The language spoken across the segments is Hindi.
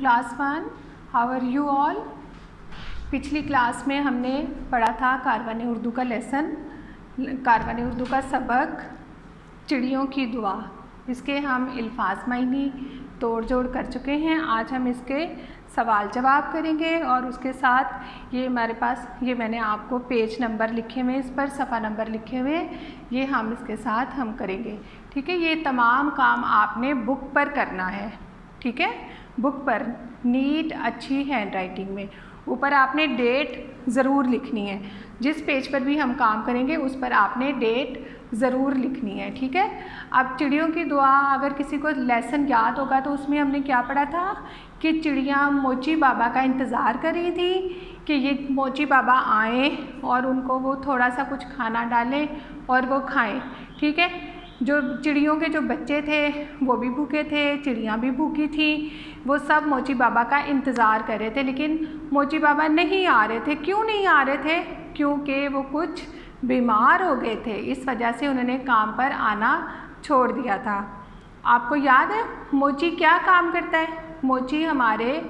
Class 1, how are you all. पिछली क्लास में हमने पढ़ा था कारवान उर्दू का लेसन, कारवान उर्दू का सबक चिड़ियों की दुआ। इसके हम अल्फाज मायनी तोड़ जोड़ कर चुके हैं। आज हम इसके सवाल जवाब करेंगे और उसके साथ ये हमारे पास ये मैंने आपको पेज नंबर लिखे हुए, इस पर सफ़ा नंबर लिखे हुए, ये हम इसके साथ हम करेंगे। ठीक है, ये तमाम काम आपने बुक पर करना है। ठीक है, बुक पर नीट अच्छी हैंड राइटिंग में। ऊपर आपने डेट ज़रूर लिखनी है। जिस पेज पर भी हम काम करेंगे उस पर आपने डेट ज़रूर लिखनी है। ठीक है, अब चिड़ियों की दुआ, अगर किसी को लेसन याद होगा तो उसमें हमने क्या पढ़ा था कि चिड़ियाँ मोची बाबा का इंतज़ार कर रही थी कि ये मोची बाबा आए और उनको वो थोड़ा सा कुछ खाना डालें और वो खाएं। ठीक है, जो चिड़ियों के जो बच्चे थे वो भी भूखे थे, चिड़ियाँ भी भूखी थी, वो सब मोची बाबा का इंतज़ार कर रहे थे, लेकिन मोची बाबा नहीं आ रहे थे। क्यों नहीं आ रहे थे? क्योंकि वो कुछ बीमार हो गए थे, इस वजह से उन्होंने काम पर आना छोड़ दिया था। आपको याद है मोची क्या काम करता है? मोची हमारे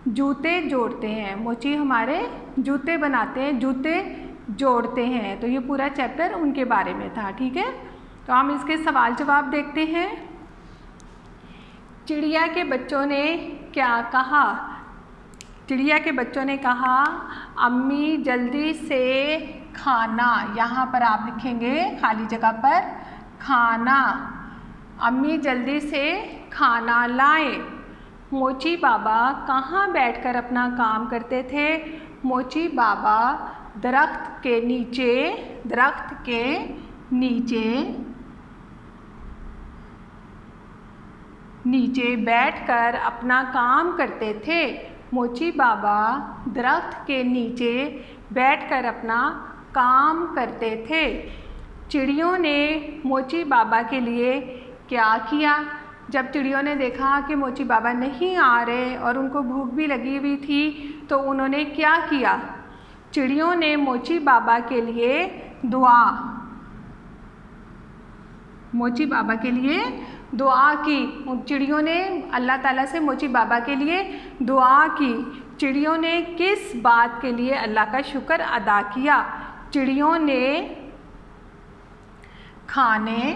जूते जोड़ते हैं, मोची हमारे जूते बनाते हैं, जूते जोड़ते हैं। तो ये पूरा चैप्टर उनके बारे में था। ठीक है, तो हम इसके सवाल जवाब देखते हैं। चिड़िया के बच्चों ने क्या कहा? चिड़िया के बच्चों ने कहा, अम्मी जल्दी से खाना, यहाँ पर आप लिखेंगे खाली जगह पर खाना, अम्मी जल्दी से खाना लाएं। मोची बाबा कहाँ बैठकर अपना काम करते थे? मोची बाबा दरख्त के नीचे, दरख्त के नीचे बैठकर अपना काम करते थे। मोची बाबा दरख्त के नीचे बैठकर अपना काम करते थे। चिड़ियों ने मोची बाबा के लिए क्या किया? जब चिड़ियों ने देखा कि मोची बाबा नहीं आ रहे और उनको भूख भी लगी हुई थी तो उन्होंने क्या किया? चिड़ियों ने मोची बाबा के लिए दुआ, मोची बाबा के लिए दुआ की। चिड़ियों ने अल्लाह ताला से मोची बाबा के लिए दुआ की। चिड़ियों ने किस बात के लिए अल्लाह का शुक्र अदा किया? चिड़ियों ने खाने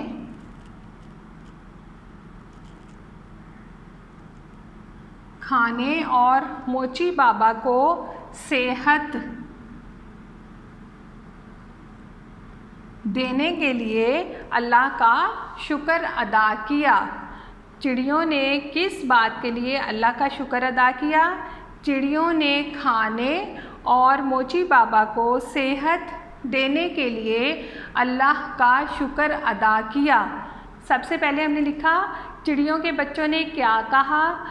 और मोची बाबा को सेहत देने के लिए अल्लाह का शुक्र अदा किया। चिड़ियों ने किस बात के लिए अल्लाह का शुक्र अदा किया? चिड़ियों ने खाने और मोची बाबा को सेहत देने के लिए अल्लाह का शुक्र अदा किया। सबसे पहले हमने लिखा चिड़ियों के बच्चों ने क्या कहा?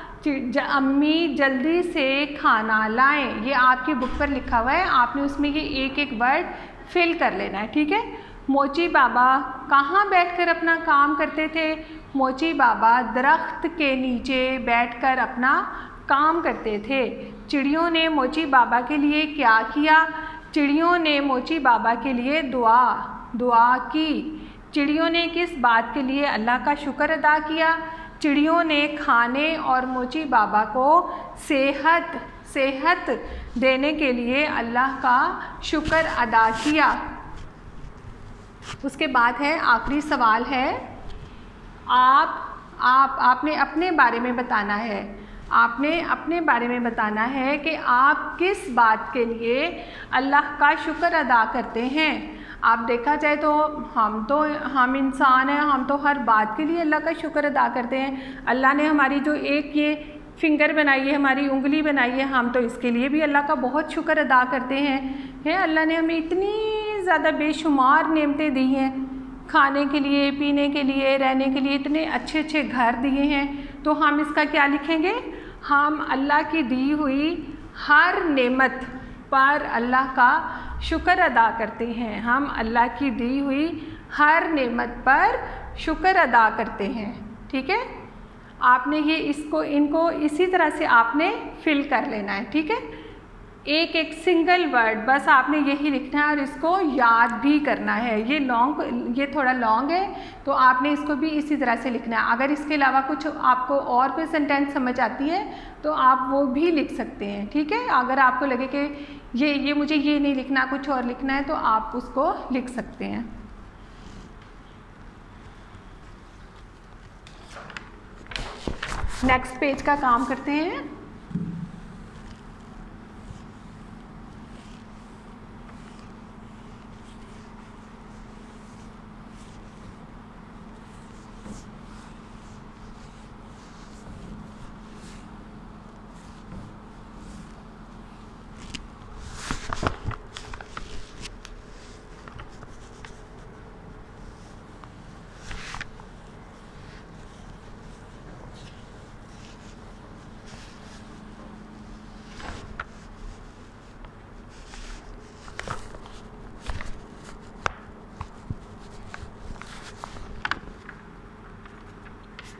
अम्मी जल्दी से खाना लाएं। ये आपकी बुक पर लिखा हुआ है, आपने उसमें ये एक एक वर्ड फिल कर लेना है। ठीक है, मोची बाबा कहाँ बैठकर अपना काम करते थे? मोची बाबा दरख्त के नीचे बैठकर अपना काम करते थे। चिड़ियों ने मोची बाबा के लिए क्या किया? चिड़ियों ने मोची बाबा के लिए दुआ की। चिड़ियों ने किस बात के लिए अल्लाह का शुक्र अदा किया? चिड़ियों ने खाने और मोची बाबा को सेहत देने के लिए अल्लाह का शुक्र अदा किया। उसके बाद है आखिरी सवाल है, आपने अपने बारे में बताना है। आपने अपने बारे में बताना है कि आप किस बात के लिए अल्लाह का शुक्र अदा करते हैं। आप देखा जाए तो हम इंसान हैं, हम तो हर बात के लिए अल्लाह का शुक्र अदा करते हैं। अल्लाह ने हमारी जो एक ये फिंगर बनाई है, हमारी उंगली बनाई है, हम तो इसके लिए भी अल्लाह का बहुत शुक्र अदा करते हैं। अल्लाह ने हमें इतनी ज़्यादा बेशुमार नेमतें दी हैं, खाने के लिए, पीने के लिए, रहने के लिए, इतने अच्छे अच्छे घर दिए हैं। तो हम इसका क्या लिखेंगे? हम अल्लाह की दी हुई हर नेमत पर अल्लाह का शुक्र अदा करते हैं। हम अल्लाह की दी हुई हर नेमत पर शुक्र अदा करते हैं। ठीक है, आपने ये इनको इसी तरह से आपने फिल कर लेना है। ठीक है, एक एक सिंगल वर्ड बस आपने यही लिखना है और इसको याद भी करना है। ये थोड़ा लॉन्ग है तो आपने इसको भी इसी तरह से लिखना है। अगर इसके अलावा कुछ आपको और कोई सेंटेंस समझ आती है तो आप वो भी लिख सकते हैं, ठीक है। अगर आपको लगे कि ये मुझे ये नहीं लिखना, कुछ और लिखना है, तो आप उसको लिख सकते हैं। नेक्स्ट पेज का काम करते हैं।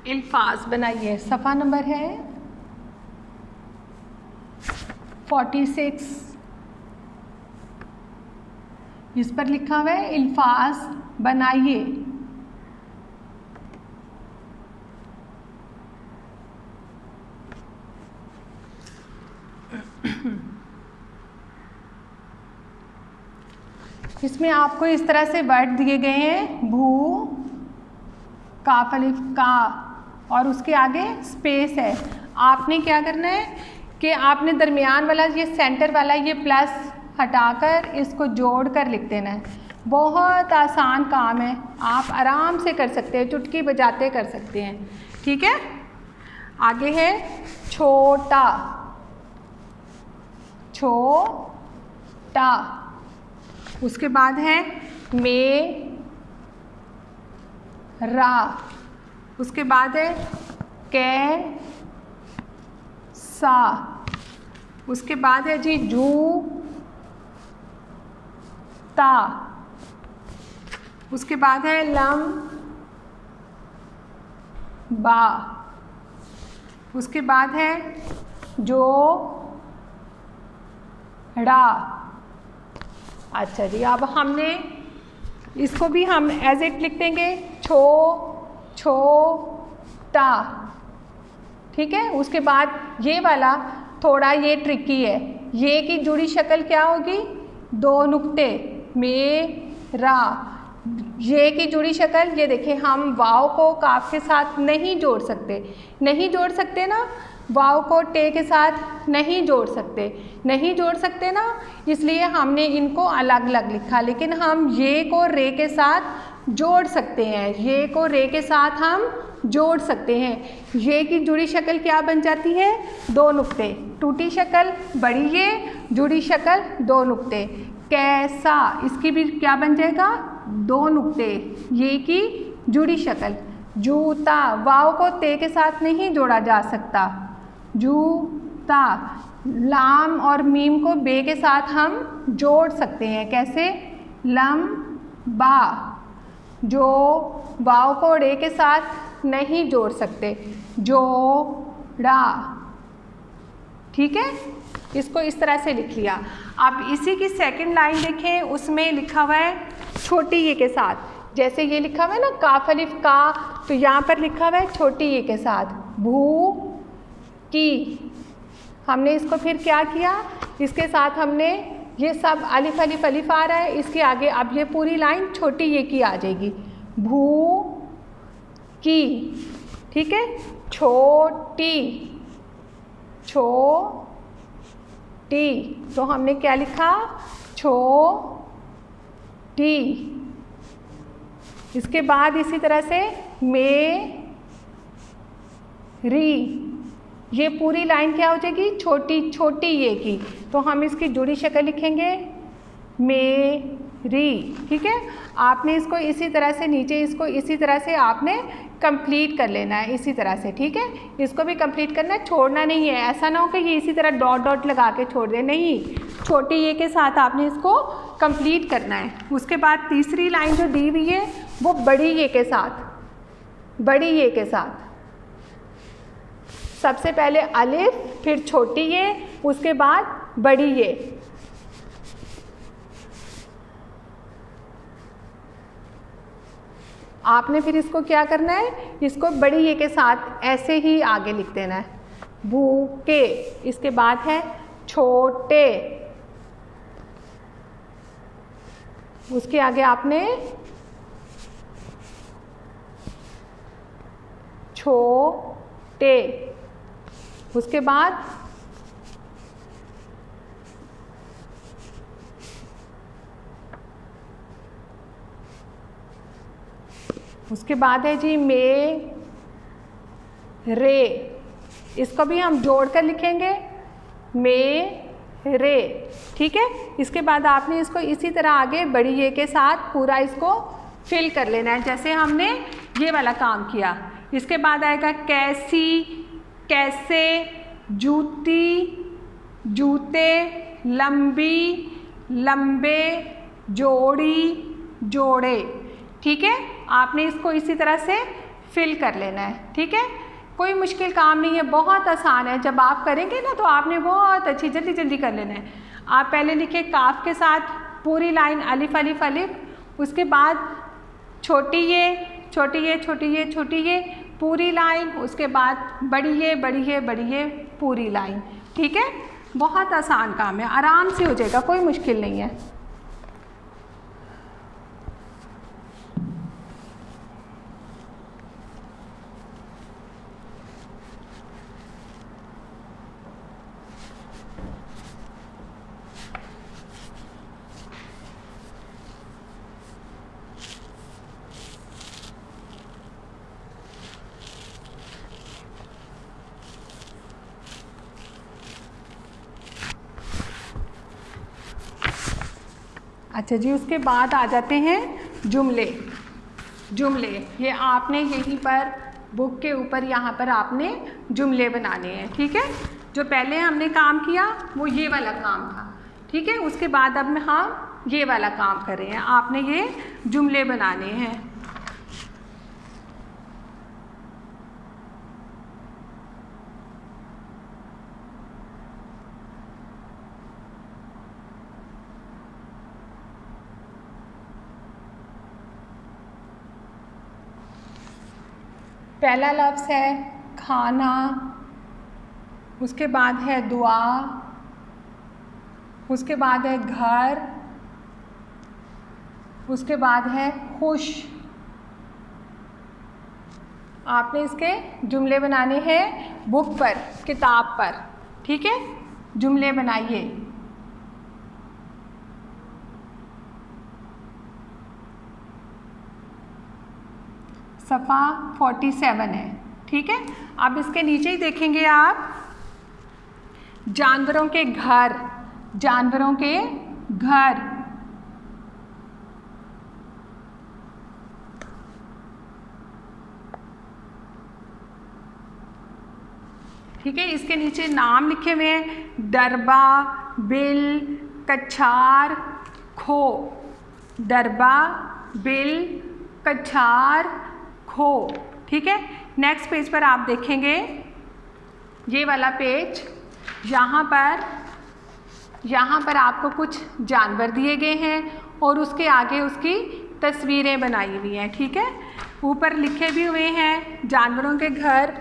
अल्फाज बनाइए। सफ़ा नंबर है 46। इस पर लिखा हुआ है अल्फाज बनाइए। इसमें आपको इस तरह से वर्ड दिए गए हैं, भू, काफ अलिफ का, और उसके आगे स्पेस है। आपने क्या करना है कि आपने दरमियान वाला ये सेंटर वाला ये प्लस हटाकर इसको जोड़ कर लिख देना है। बहुत आसान काम है, आप आराम से कर सकते हैं, चुटकी बजाते कर सकते हैं, ठीक है। आगे है छोटा, छोटा। उसके बाद है मेरा। उसके बाद है कैसा। उसके बाद है जी जूता। उसके बाद है लंबा। उसके बाद है जोड़ा। अच्छा जी, अब हमने इसको भी हम एज इट लिख देंगे, छोटा, ठीक है। उसके बाद ये वाला थोड़ा ये ट्रिकी है, ये की जुड़ी शक्ल क्या होगी, दो नुक्ते, मेरा। ये की जुड़ी शक्ल, ये देखिए हम वाव को काफ के साथ नहीं जोड़ सकते, नहीं जोड़ सकते ना, वाव को टे के साथ नहीं जोड़ सकते, नहीं जोड़ सकते ना, इसलिए हमने इनको अलग अलग लिखा। लेकिन हम ये को रे के साथ जोड़ सकते हैं, ये को रे के साथ हम जोड़ सकते हैं। ये की जुड़ी शक्ल क्या बन जाती है, दो नुक्ते, टूटी शक्ल बड़ी ये, जुड़ी शक्ल दो नुक्ते। कैसा, इसकी भी क्या बन जाएगा, दो नुक्ते, ये की जुड़ी शक्ल। जूता, वाव को ते के साथ नहीं जोड़ा जा सकता, जूता। लाम और मीम को बे के साथ हम जोड़ सकते हैं, कैसे, लंबा। जो वाव को रे के साथ नहीं जोड़ सकते, जोड़ा, ठीक है। इसको इस तरह से लिख लिया। अब इसी की सेकंड लाइन देखें, उसमें लिखा हुआ है छोटी ये के साथ, जैसे ये लिखा हुआ है ना काफ अलिफ का, तो यहाँ पर लिखा हुआ है छोटी ये के साथ, भू की। हमने इसको फिर क्या किया, इसके साथ हमने ये सब अलिफ अलिफ अलिफ आ रहा है, इसके आगे अब ये पूरी लाइन छोटी ये की आ जाएगी, भू की, ठीक है। छोटी, छोटी, तो हमने क्या लिखा, छोटी। इसके बाद इसी तरह से मेरी, ये पूरी लाइन क्या हो जाएगी, छोटी छोटी ये की, तो हम इसकी जुड़ी शक्ल लिखेंगे मेरी, ठीक है। आपने इसको इसी तरह से नीचे, इसको इसी तरह से आपने कंप्लीट कर लेना है, इसी तरह से, ठीक है। इसको भी कंप्लीट करना है, छोड़ना नहीं है। ऐसा ना हो कि ये इसी तरह डॉट डॉट लगा के छोड़ दे, नहीं, छोटी ये के साथ आपने इसको कंप्लीट करना है। उसके बाद तीसरी लाइन जो दी हुई है वो बड़ी ये के साथ, बड़ी ये के साथ, सबसे पहले अलिफ, फिर छोटी ये, उसके बाद बड़ी ये। आपने फिर इसको क्या करना है, इसको बड़ी ये के साथ ऐसे ही आगे लिख देना है, भूखे। इसके बाद है छोटे, उसके आगे आपने छोटे, उसके बाद है जी मेरे। इसको भी हम जोड़कर लिखेंगे मेरे, ठीक है। इसके बाद आपने इसको इसी तरह आगे बड़ी ये के साथ पूरा इसको फिल कर लेना है, जैसे हमने ये वाला काम किया। इसके बाद आएगा कैसी, कैसे, जूती, जूते, लंबी, लंबे, जोड़ी, जोड़े, ठीक है। आपने इसको इसी तरह से फिल कर लेना है, ठीक है। कोई मुश्किल काम नहीं है, बहुत आसान है। जब आप करेंगे ना तो आपने बहुत अच्छी जल्दी जल्दी कर लेना है। आप पहले लिखे काफ के साथ पूरी लाइन अलिफ अलिफ अलिफ, उसके बाद छोटी ये छोटी ये छोटी ये छोटी ये पूरी लाइन, उसके बाद बड़ी ये बड़ी ये बड़ी ये पूरी लाइन, ठीक है। बहुत आसान काम है, आराम से हो जाएगा, कोई मुश्किल नहीं है। अच्छा जी, उसके बाद आ जाते हैं जुमले। जुमले ये आपने यहीं पर बुक के ऊपर यहाँ पर आपने जुमले बनाने हैं, ठीक है। जो पहले हमने काम किया वो ये वाला काम था, ठीक है। उसके बाद अब हम ये वाला काम कर रहे हैं, आपने ये जुमले बनाने हैं। पहला लफ्ज़ है खाना, उसके बाद है दुआ, उसके बाद है घर, उसके बाद है खुश। आपने इसके जुमले बनाने हैं बुक पर, किताब पर, ठीक है। जुमले बनाइए। सफ़ा 47 है, ठीक है। अब इसके नीचे ही देखेंगे आप जानवरों के घर, जानवरों के घर, ठीक है। इसके नीचे नाम लिखे हुए हैं डरबा, बिल, कछार, खो। डरबा, बिल, कछार, खो, ठीक है। नेक्स्ट पेज पर आप देखेंगे ये वाला पेज, यहाँ पर आपको कुछ जानवर दिए गए हैं और उसके आगे उसकी तस्वीरें बनाई हुई हैं, ठीक है। ऊपर लिखे भी हुए हैं जानवरों के घर,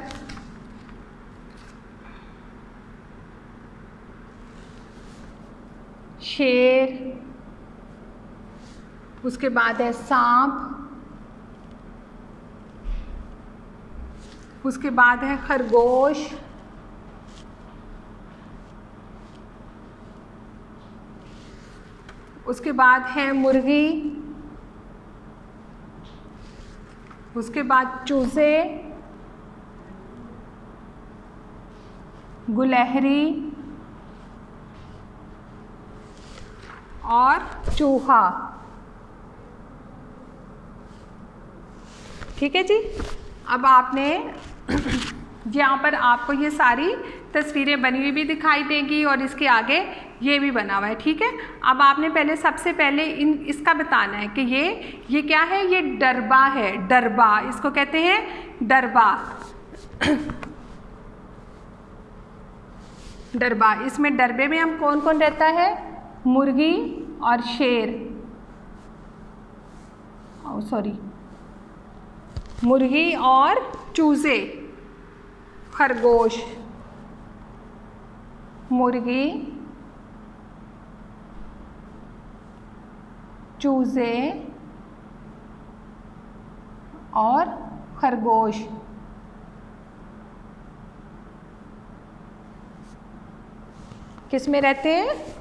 शेर, उसके बाद है सांप, उसके बाद है खरगोश, उसके बाद है मुर्गी, उसके बाद चूजे, गुलहरी और चूहा, ठीक है जी। अब आपने यहाँ पर आपको ये सारी तस्वीरें बनी हुई भी दिखाई देंगी और इसके आगे ये भी बना हुआ है, ठीक है। अब आपने पहले सबसे पहले इसका बताना है कि ये क्या है, ये डरबा है, डरबा, इसको कहते हैं डरबा। डरबा। इसमें डरबे में हम कौन कौन रहता है? मुर्गी और शेर, मुर्गी और चूजे, खरगोश, मुर्गी, चूजे और खरगोश। किस में रहते हैं?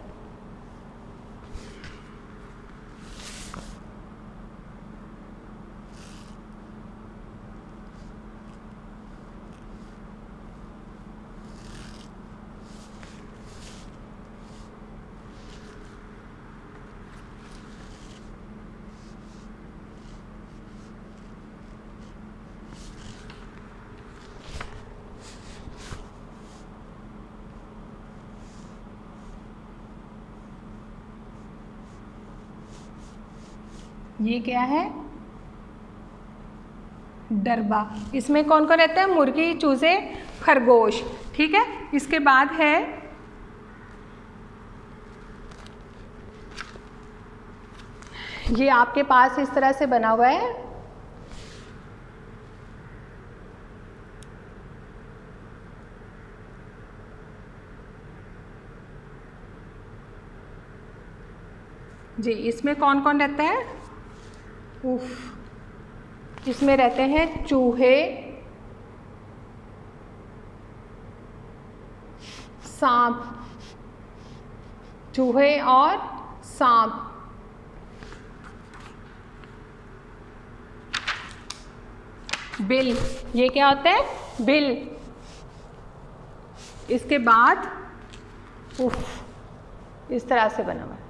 ये क्या है? डरबा। इसमें कौन कौन रहता है? मुर्गी, चूजे, खरगोश। ठीक है, इसके बाद है ये आपके पास इस तरह से बना हुआ है, जी। इसमें कौन कौन रहता है? इसमें रहते हैं चूहे, सांप, चूहे और सांप। बिल, ये क्या होता है? बिल। इसके बाद इस तरह से बना हुआ है।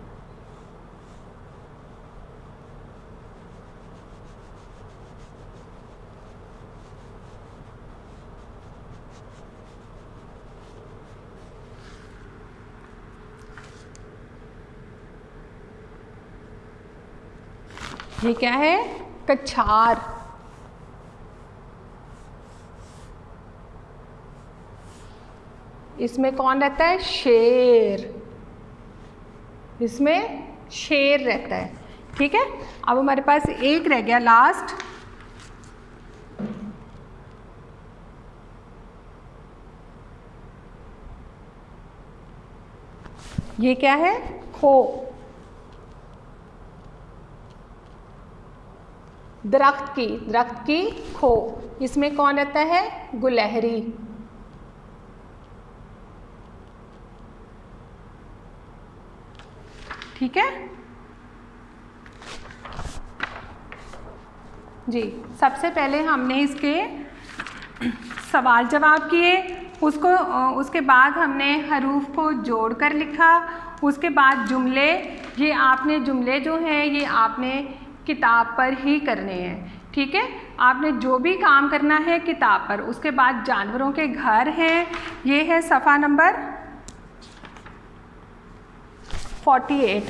ये क्या है? कछार। इसमें कौन रहता है? शेर। इसमें शेर रहता है। ठीक है, अब हमारे पास एक रह गया लास्ट। ये क्या है? खो। दरख्त की खो। इसमें कौन रहता है? गुलहरी। ठीक है जी। सबसे पहले हमने इसके सवाल जवाब किए, उसके बाद हमने हरूफ को जोड़कर लिखा, उसके बाद जुमले। ये आपने जुमले जो हैं ये आपने किताब पर ही करने हैं। ठीक है, आपने जो भी काम करना है किताब पर। उसके बाद जानवरों के घर हैं, ये है सफ़ा नंबर 48।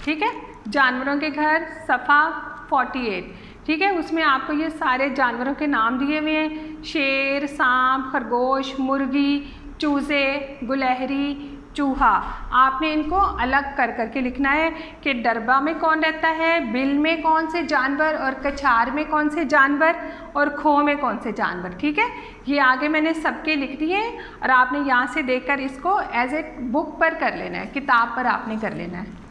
ठीक है, जानवरों के घर सफ़ा 48। ठीक है, उसमें आपको ये सारे जानवरों के नाम दिए हुए हैं। शेर, सांप, खरगोश, मुर्गी, चूज़े, गुलहरी, चूहा। आपने इनको अलग कर करके लिखना है कि डरबा में कौन रहता है, बिल में कौन से जानवर, और कछार में कौन से जानवर, और खो में कौन से जानवर। ठीक है, ये आगे मैंने सबके लिख दिए और आपने यहाँ से देखकर इसको एज ए बुक पर कर लेना है, किताब पर आपने कर लेना है।